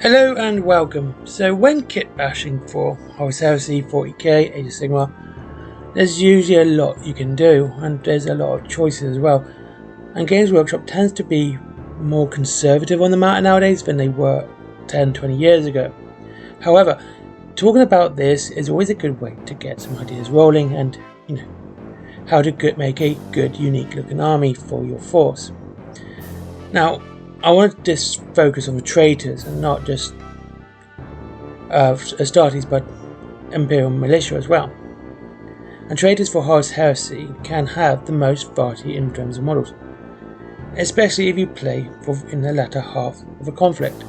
Hello and welcome. So when kitbashing for Horus Heresy, 40k, Age of Sigmar, there's usually a lot you can do, and there's a lot of choices as well. And Games Workshop tends to be more conservative on the matter nowadays than they were 10-20 years ago. However, talking about this is always a good way to get some ideas rolling and, how to make a good, unique looking army for your force. Now, I want to just focus on the traitors and not just Astartes, but Imperial Militia as well. And traitors for Horus Heresy can have the most variety in terms of models, especially if you play in the latter half of a conflict.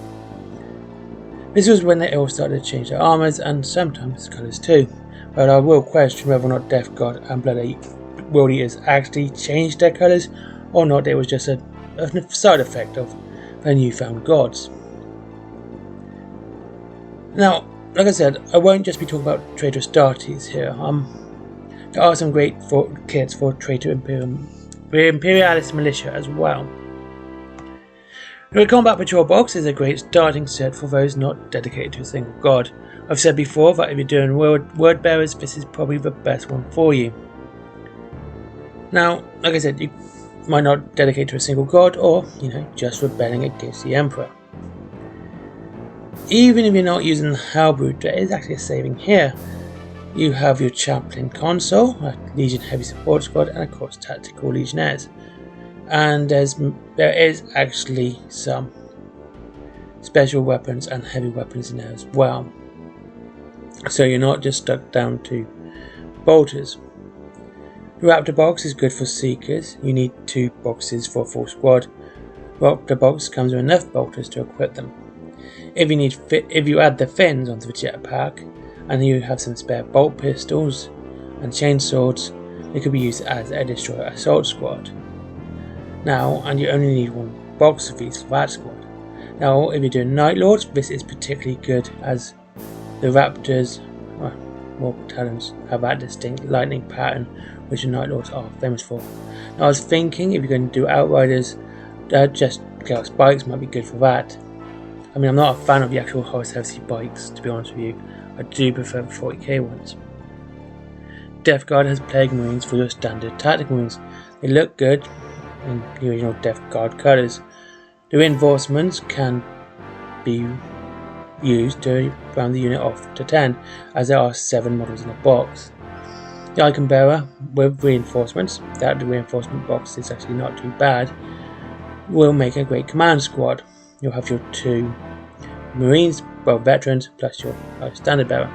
This was when they all started to change their armours and sometimes colours too, but I will question whether or not Death God and Blood World Eaters actually changed their colours or not. It was just a side effect of their newfound gods. Now, like I said, I won't just be talking about Traitor Astartes here. There are some great kits for Traitor Imperialis Militia as well. The Combat Patrol box is a great starting set for those not dedicated to a single god. I've said before that if you're doing word bearers, this is probably the best one for you. Now, like I said, you might not dedicate to a single god, or just rebelling against the Emperor. Even if you're not using the Halberd, there is actually a saving here. You have your Chaplain Consul, a Legion Heavy Support Squad, and of course Tactical Legionnaires. And there is actually some special weapons and heavy weapons in there as well. So you're not just stuck down to bolters. The Raptor box is good for Seekers. You need 2 boxes for a full squad. Raptor box comes with enough bolters to equip them. If you add the fins onto the jetpack, and you have some spare bolt pistols and chainswords, they could be used as a destroyer assault squad. Now, and you only need 1 box of these for that squad. Now, if you're doing Night Lords, this is particularly good as the Raptors, more battalions, have that distinct lightning pattern which the Night Lords are famous for. Now, I was thinking if you're going to do Outriders, just Chaos bikes might be good for that. I mean, I'm not a fan of the actual Horus Heresy bikes, to be honest with you. I do prefer the 40k ones. Death Guard has Plague Marines for your standard tactical marines. They look good in the original Death Guard colours. The reinforcements can be used to round the unit off to 10, as there are 7 models in a box. The Icon Bearer with reinforcements, that the reinforcement box is actually not too bad, will make a great command squad. You'll have your 2 Marines, veterans, plus your standard bearer.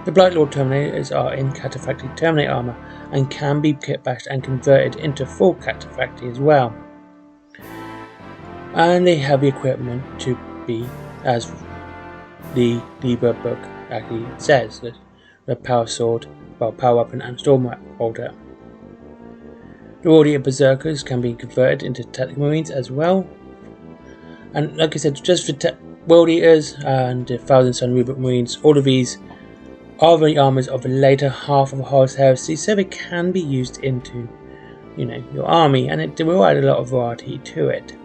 The Blight Lord Terminators are in Cataphractii Terminate armour and can be kitbashed and converted into full Cataphractii as well. And they have the equipment to be as the Libra book actually says, the Power Sword, Power Weapon and Storm Bolter. The World Eater Berserkers can be converted into Tactical Marines as well. And like I said, just for World Eaters and the Thousand Sun Rubric Marines, all of these are the armours of the later half of Horus Heresy, so they can be used into, your army, and it will add a lot of variety to it.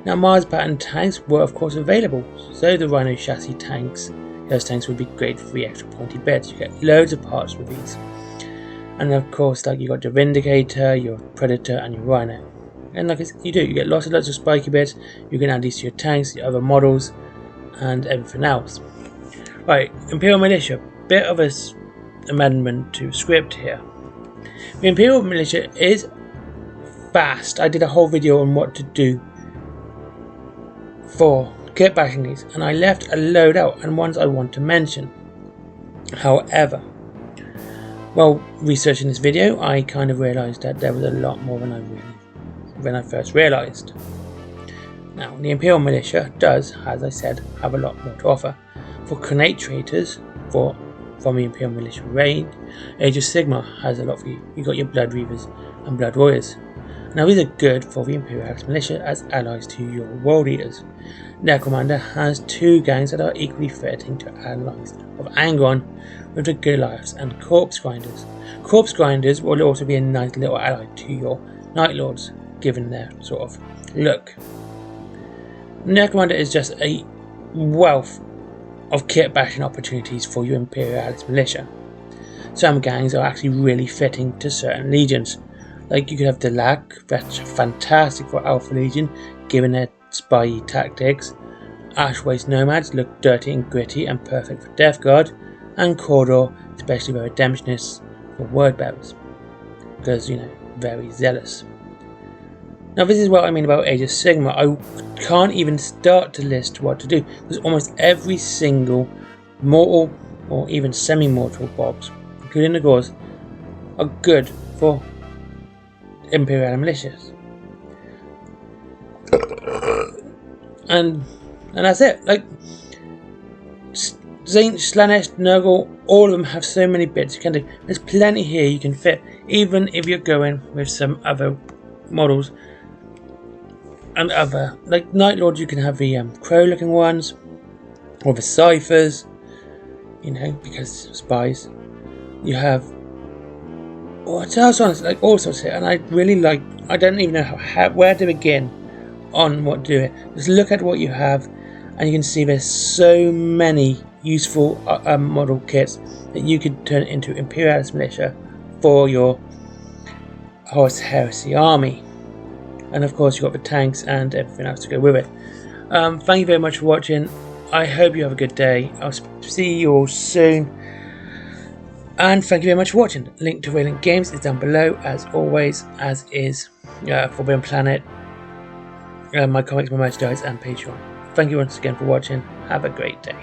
Now, Mars pattern tanks were of course available, so the Rhino chassis tanks, those tanks would be great for the extra pointy bits. You get loads of parts with these, and of course, you got your Vindicator, your Predator, and your Rhino. And like you get lots and lots of spiky bits. You can add these to your tanks, your other models, and everything else. Right, Imperial Militia, bit of an amendment to script here. The Imperial Militia is fast. I did a whole video on what to do for kitbashing these, and I left a load out and ones I want to mention. However, while researching this video, I kind of realised that there was a lot more than I first realised. Now, the Imperial Militia does, as I said, have a lot more to offer. For Connate Traitors, from the Imperial Militia range, Age of Sigmar has a lot for you. You got your Blood Reavers and Blood Warriors. Now, these are good for the Imperialis Militia as allies to your World Eaters. Necromunda has 2 gangs that are equally fitting to allies of Angron with the Goliaths and Corpse Grinders. Corpse Grinders will also be a nice little ally to your Night Lords, given their sort of look. Necromunda is just a wealth of kit bashing opportunities for your Imperialist militia. Some gangs are actually really fitting to certain legions. Like you could have the Lack, that's fantastic for Alpha Legion, given their spy tactics. Ash Waste Nomads look dirty and gritty and perfect for Death Guard, and Cawdor, especially for Redemptionists for Word Bearers, because very zealous. Now this is what I mean about Age of Sigma. I can't even start to list what to do, because almost every single mortal or even semi-mortal mobs, including the Gauls, are good for Imperial militias. And that's it. Like Zaint, Slanesh, Nurgle, all of them have so many bits you can do. There's plenty here you can fit, even if you're going with some other models. And other, like Night Lords, you can have the crow looking ones, or the ciphers, because spies. You have what else on it? Like all sorts here, and I really like. I don't even know where to begin on what to do it. Just look at what you have, and you can see there's so many useful model kits that you could turn into Imperialist militia for your Horus Heresy army. And of course you've got the tanks and everything else to go with it. Thank you very much for watching. I hope you have a good day. I'll see you all soon. And thank you very much for watching. Link to Wayland Games is down below as always, as is Forbidden Planet, my comics, my merchandise and Patreon. Thank you once again for watching. Have a great day.